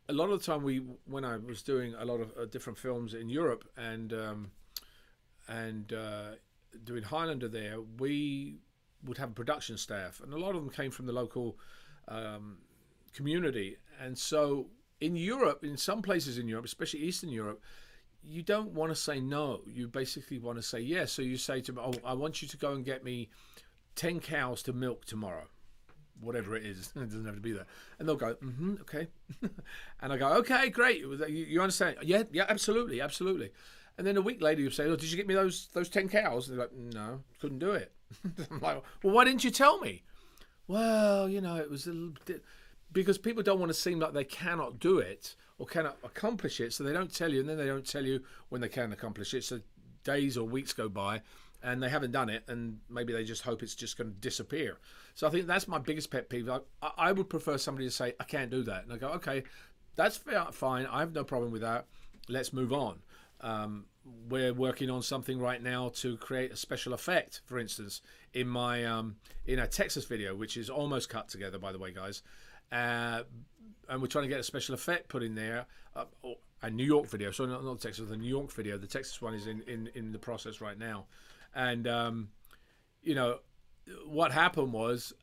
a lot of the time when I was doing a lot of different films in Europe and doing Highlander there, we would have a production staff, and a lot of them came from the local community. And so in Europe, in some places in Europe, especially Eastern Europe, you don't want to say no. You basically want to say yes. So you say to them, "Oh, I want you to go and get me 10 cows to milk tomorrow." Whatever it is, it doesn't have to be that. And they'll go, okay. And I go, okay, great. You understand? Yeah, yeah, absolutely, absolutely. And then a week later, you say, oh, did you get me those 10 cows? And they're like, no, couldn't do it. I'm like, well, why didn't you tell me? Well, it was a little bit, because people don't want to seem like they cannot do it or cannot accomplish it, so they don't tell you, and then they don't tell you when they can accomplish it. So days or weeks go by, and they haven't done it, and maybe they just hope it's just going to disappear. So I think that's my biggest pet peeve. I would prefer somebody to say, I can't do that. And I go, okay, that's fine. I have no problem with that. Let's move on. We're working on something right now to create a special effect, for instance, in my in a Texas video, which is almost cut together, by the way, guys. And we're trying to get a special effect put in there, a New York video. So not Texas, the New York video. The Texas one is in the process right now. And, what happened was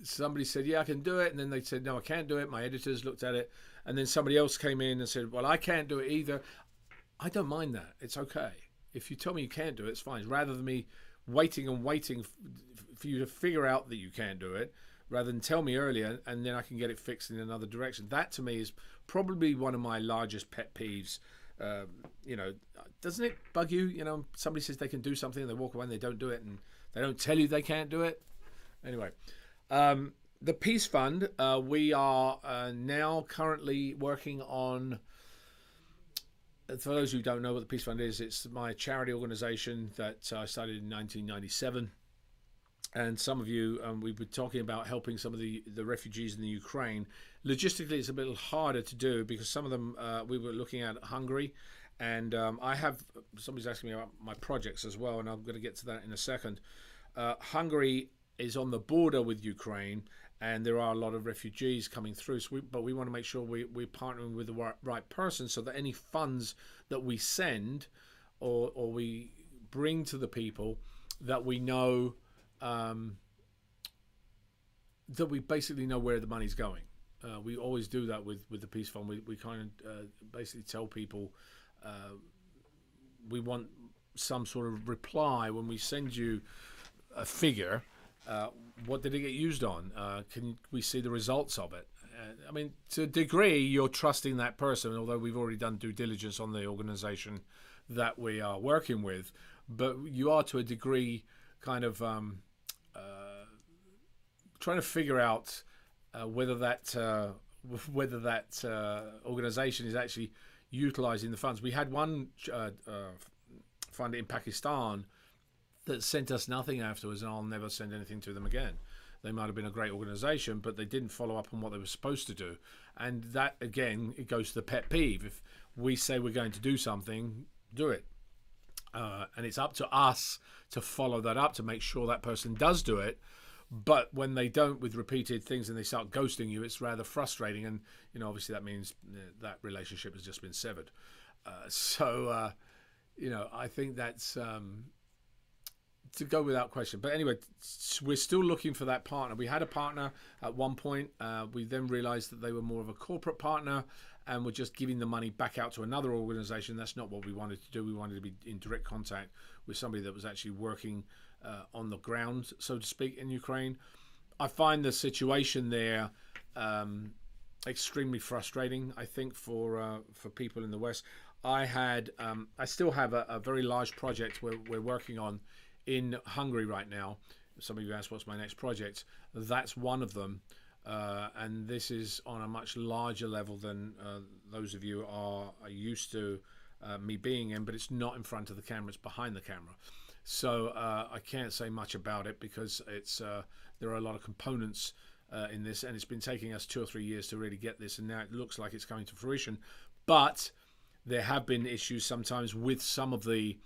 somebody said, yeah, I can do it. And then they said, no, I can't do it. My editors looked at it. And then somebody else came in and said, well, I can't do it either. I don't mind that. It's okay. If you tell me you can't do it, it's fine. Rather than me waiting and waiting for you to figure out that you can't do it, rather than tell me earlier and then I can get it fixed in another direction. That to me is probably one of my largest pet peeves. Doesn't it bug you? Somebody says they can do something and they walk away and they don't do it, and they don't tell you they can't do it. Anyway, the Peace Fund, we are now currently working on. For those who don't know what the Peace Fund is, it's my charity organization that I started in 1997. And some of you, we've been talking about helping some of the refugees in the Ukraine. Logistically, it's a bit harder to do because some of them, we were looking at Hungary. And somebody's asking me about my projects as well, and I'm going to get to that in a second. Hungary is on the border with Ukraine, and there are a lot of refugees coming through. But we want to make sure we're partnering with the right person, so that any funds that we send or we bring to the people, that we know, that we basically know where the money's going. We always do that with the Peace Fund. We kind of basically tell people we want some sort of reply when we send you a figure. What did it get used on? Can we see the results of it? I mean, to a degree, you're trusting that person, although we've already done due diligence on the organization that we are working with. But you are, to a degree, kind of trying to figure out whether that organization is actually utilizing the funds. We had one fund in Pakistan that sent us nothing afterwards, and I'll never send anything to them again. They might have been a great organization, but they didn't follow up on what they were supposed to do. And that, again, it goes to the pet peeve. If we say we're going to do something, do it. And it's up to us to follow that up, to make sure that person does do it. But when they don't, with repeated things, and they start ghosting you, it's rather frustrating. And, obviously that means that relationship has just been severed. I think that's to go without question. But anyway, we're still looking for that partner. We had a partner at one point. We then realized that they were more of a corporate partner, and we're just giving the money back out to another organization. That's not what we wanted to do. We wanted to be in direct contact with somebody that was actually working on the ground, so to speak, in Ukraine. I find the situation there extremely frustrating, I think, for people in the West. I still have a very large project we're working on in Hungary right now. Some of you asked what's my next project. That's one of them, and this is on a much larger level than those of you are used to me being in, but it's not in front of the camera, it's behind the camera. So I can't say much about it because there are a lot of components in this, and it's been taking us 2 or 3 years to really get this, and now it looks like it's coming to fruition. But there have been issues sometimes with some of the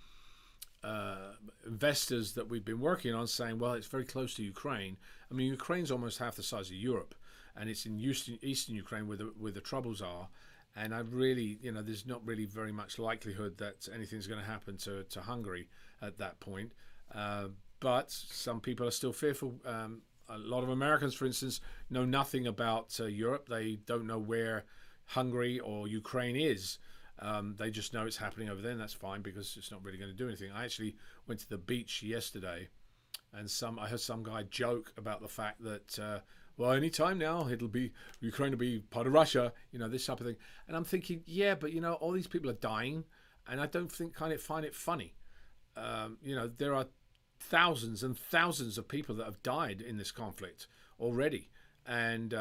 investors that we've been working on, saying, well, it's very close to Ukraine. I mean, Ukraine's almost half the size of Europe, and it's in eastern Ukraine where the troubles are. And I really, there's not really very much likelihood that anything's going to happen to Hungary at that point. But some people are still fearful. A lot of Americans, for instance, know nothing about Europe. They don't know where Hungary or Ukraine is. They just know it's happening over there, and that's fine because it's not really going to do anything. I actually went to the beach yesterday, and I heard some guy joke about the fact that well, any time now Ukraine will be part of Russia, this type of thing. And I'm thinking, yeah, but all these people are dying, and I don't find it funny. There are thousands and thousands of people that have died in this conflict already, and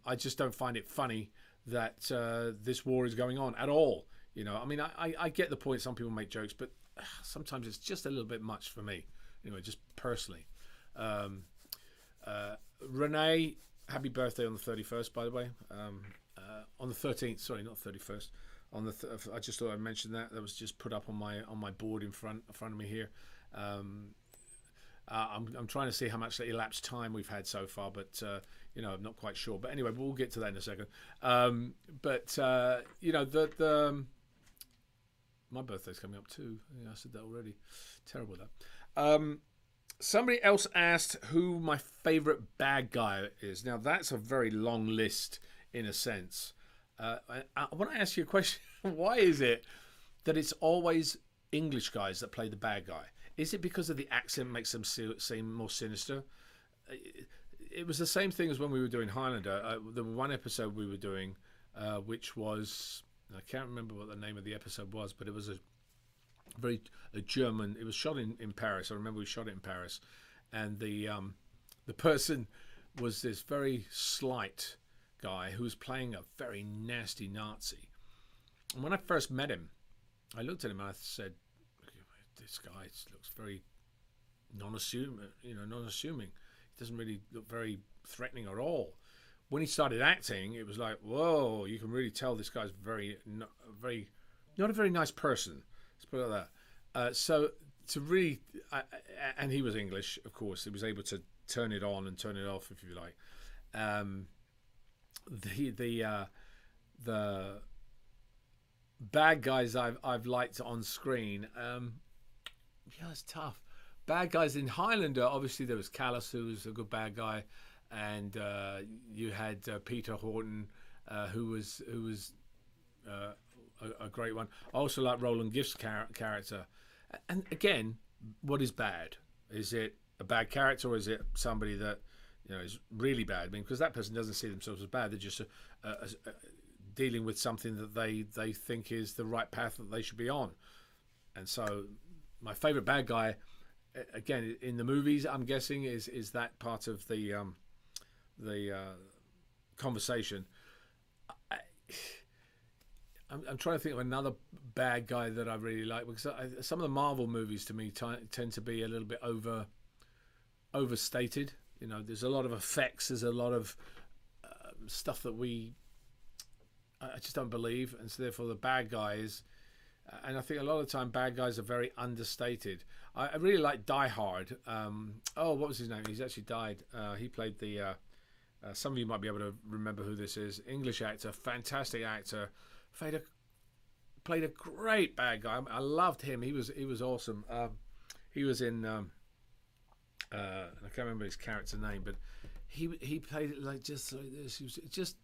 I just don't find it funny that this war is going on at all. I get the point. Some people make jokes, but sometimes it's just a little bit much for me. Anyway, just personally. Renee, happy birthday on the 31st, by the way. On the 13th, sorry, not 31st. I just thought I'd mention that. That was just put up on my board in front of me here. I'm trying to see how much elapsed time we've had so far, but I'm not quite sure. But anyway, we'll get to that in a second. My birthday's coming up too. Yeah, I said that already. Terrible that. Somebody else asked who my favourite bad guy is. Now, that's a very long list in a sense. I want to ask you a question. Why is it that it's always English guys that play the bad guy? Is it because of the accent makes them seem more sinister? It was the same thing as when we were doing Highlander. The one episode we were doing, which was... I can't remember what the name of the episode was, but it was a German. It was shot in Paris. I remember we shot it in Paris, and the person was this very slight guy who was playing a very nasty Nazi. And when I first met him, I looked at him and I said, "This guy looks very non-assuming. He doesn't really look very threatening at all." When he started acting, it was like, whoa, you can really tell this guy's not a very nice person. Let's put it like that. So to really, and he was English, of course. He was able to turn it on and turn it off, if you like. The bad guys I've liked on screen, it's tough. Bad guys in Highlander, obviously there was Callus, who was a good bad guy. And you had Peter Horton, who was a great one. I also like Roland Gift's character. And again, what is bad? Is it a bad character, or is it somebody that is really bad? I mean, because that person doesn't see themselves as bad; they're just dealing with something that they think is the right path that they should be on. And so, my favourite bad guy, again, in the movies, I'm guessing is that part of the conversation. I'm trying to think of another bad guy that I really like, because some of the Marvel movies to me tend to be a little bit overstated. There's a lot of effects, there's a lot of stuff that I just don't believe, and so therefore the bad guys, and I think a lot of the time bad guys are very understated. I really like Die Hard. What was his name? He's actually died. He played the some of you might be able to remember who this is. English actor, fantastic actor, played a great bad guy. I loved him. He was awesome. He was in I can't remember his character name, but he played it like just like this.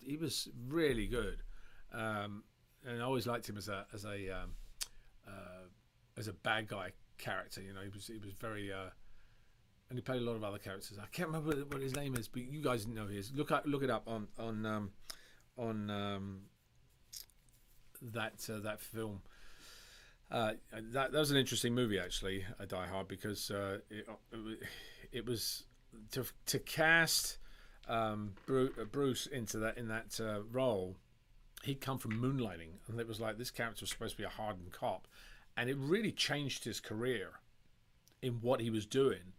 He was really good, and I always liked him as a bad guy character. He was very. And he played a lot of other characters. I can't remember what his name is, but you guys know who he is. Look it up on that film. That was an interesting movie, actually, Die Hard, because it was to cast Bruce in that role. He'd come from Moonlighting, and it was like this character was supposed to be a hardened cop, and it really changed his career in what he was doing,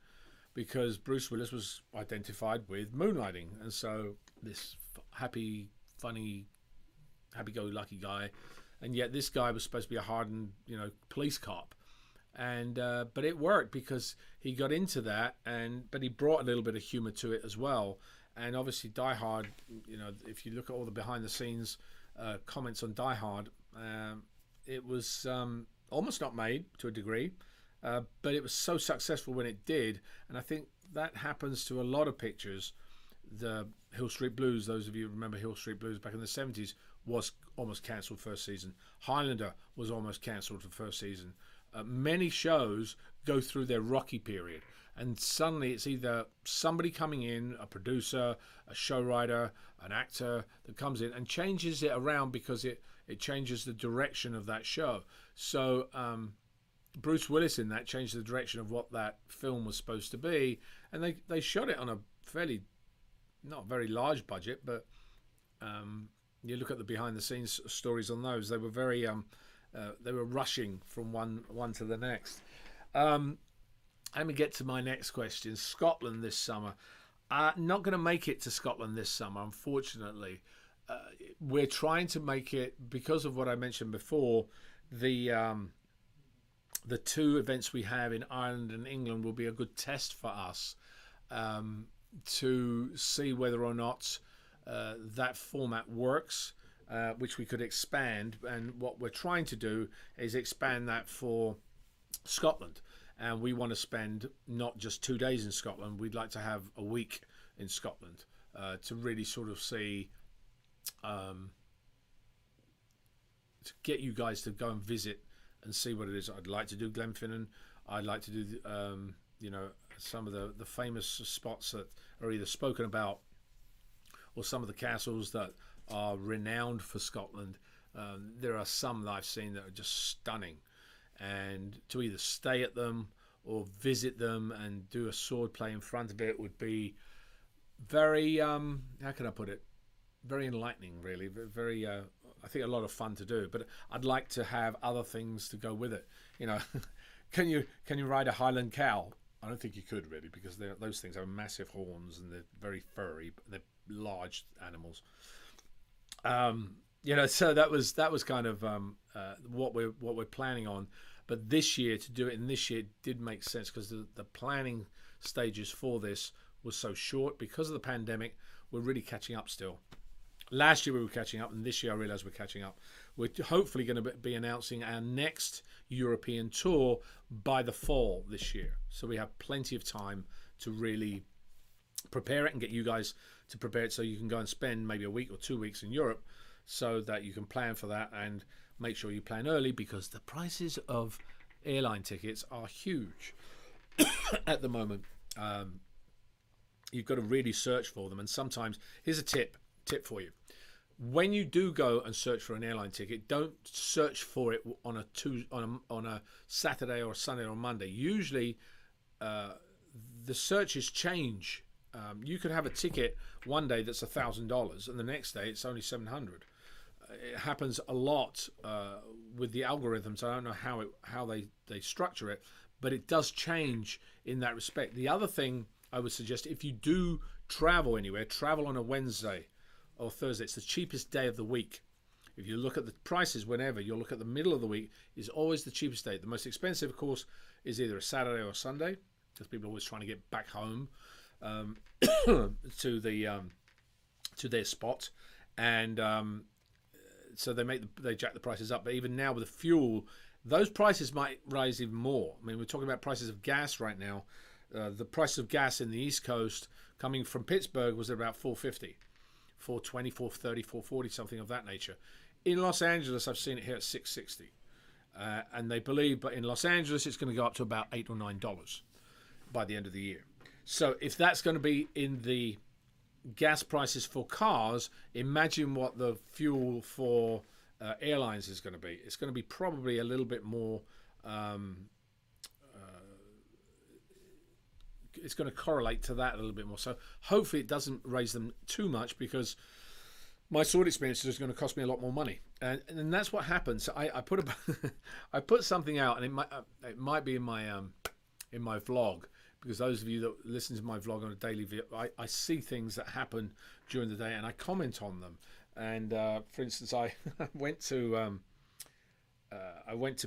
because Bruce Willis was identified with Moonlighting, and so this happy, funny, happy-go-lucky guy, and yet this guy was supposed to be a hardened, police cop, and but it worked because he got into that, but he brought a little bit of humor to it as well, And obviously Die Hard, you know, if you look at all the behind the scenes comments on Die Hard, it was almost not made to a degree, but it was so successful when it did. And I think that happens to a lot of pictures. The Hill Street Blues, those of you who remember Hill Street Blues back in the 70s, was almost cancelled first season. Highlander was almost cancelled for first season. Many shows go through their rocky period, and suddenly it's either somebody coming in, a producer, a show writer, an actor that comes in and changes it around because it changes the direction of that show. So Bruce Willis in that changed the direction of what that film was supposed to be, and they shot it on a fairly, not very large budget, but you look at the behind the scenes stories on those, they were very they were rushing from one to the next. Let me get to my next question. Scotland this summer. Not going to make it to Scotland this summer, unfortunately. We're trying to make it because of what I mentioned before. The two events we have in Ireland and England will be a good test for us to see whether or not that format works, which we could expand. And what we're trying to do is expand that for Scotland. And we want to spend not just 2 days in Scotland. We'd like to have a week in Scotland to really sort of see, to get you guys to go and visit and see what it is. I'd like to do Glenfinnan. I'd like to do, you know, some of the famous spots that are either spoken about, or some of the castles that are renowned for Scotland. There are some that I've seen that are just stunning. And to either stay at them or visit them and do a sword play in front of it would be very, how can I put it, very enlightening, really. Very, I think a lot of fun to do. But I'd like to have other things to go with it. You know, can you ride a Highland cow? I don't think you could, really, because those things have massive horns and they're very furry, but they're large animals. You know, so that was kind of what we're planning on. But this year, to do it in this year, did make sense because the planning stages for this was so short because of the pandemic. We're really catching up still. Last year we were catching up, and this year I realise we're catching up. We're hopefully going to be announcing our next European tour by the fall this year. So we have plenty of time to really prepare it and get you guys to prepare it so you can go and spend maybe a week or 2 weeks in Europe, so that you can plan for that and make sure you plan early, because the prices of airline tickets are huge at the moment. You've got to really search for them, and sometimes, here's a tip for you. When you do go and search for an airline ticket, don't search for it on a Saturday or a Sunday or Monday. Usually the searches change. You could have a ticket one day that's $1,000 and the next day it's only $700. It happens a lot with the algorithms. I don't know how they structure it, but it does change in that respect. The other thing I would suggest, if you do travel anywhere, travel on a Wednesday or Thursday. It's the cheapest day of the week. If you look at the prices whenever, you'll look at the middle of the week is always the cheapest day. The most expensive, of course, is either a Saturday or a Sunday, because people are always trying to get back home to their spot, and so they jack the prices up. But even now with the fuel, those prices might rise even more. I mean, we're talking about prices of gas right now. The price of gas in the East Coast coming from Pittsburgh was about $4.50, $4.20, $4.30, $4.40, something of that nature. In Los Angeles, I've seen it here at $6.60, and they believe, but in Los Angeles, it's going to go up to about $8 or $9 by the end of the year. So if that's going to be in the gas prices for cars, imagine what the fuel for airlines is going to be. It's going to be probably a little bit more. It's going to correlate to that a little bit more. So hopefully it doesn't raise them too much, because my sword experience is going to cost me a lot more money, and that's what happens. So I put something out, and it might be in my vlog, because those of you that listen to my vlog on a daily view, I see things that happen during the day and I comment on them. And for instance, I went to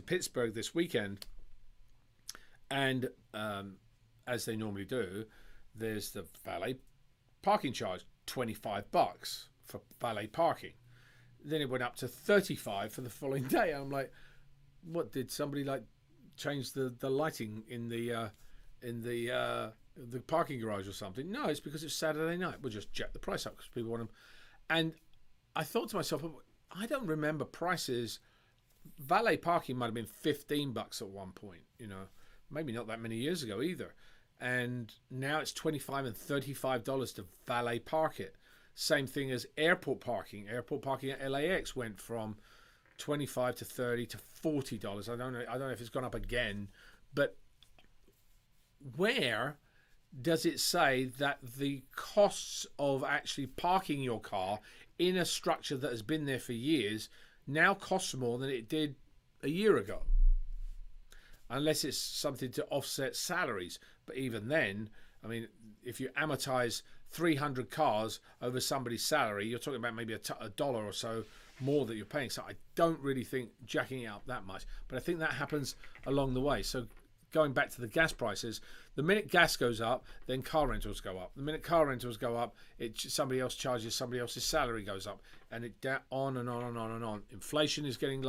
Pittsburgh this weekend, and as they normally do, there's the valet parking charge, $25 for valet parking. Then it went up to 35 for the following day. I'm like, what, did somebody like change the lighting in the parking garage or something? No, it's because it's Saturday night. We'll just jack the price up because people want them. And I thought to myself, I don't remember prices. Valet parking might have been $15 at one point, you know, maybe not that many years ago either. And now it's $25 and $35 to valet park it. Same thing as airport parking. Airport parking at LAX went from $25 to $30 to $40. I don't know if it's gone up again, but where does it say that the costs of actually parking your car in a structure that has been there for years now costs more than it did a year ago? Unless it's something to offset salaries. But even then, I mean, if you amortize 300 cars over somebody's salary, you're talking about maybe a dollar or so more that you're paying. So I don't really think jacking it up that much. But I think that happens along the way. So going back to the gas prices, the minute gas goes up, then car rentals go up. The minute car rentals go up, somebody else charges somebody else's salary goes up, and it on and on and on and on. Inflation is getting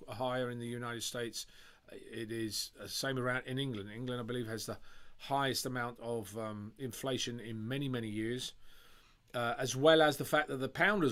higher in the United States. It is the same around in England. England, I believe, has the highest amount of inflation in many, many years, as well as the fact that the pound has gone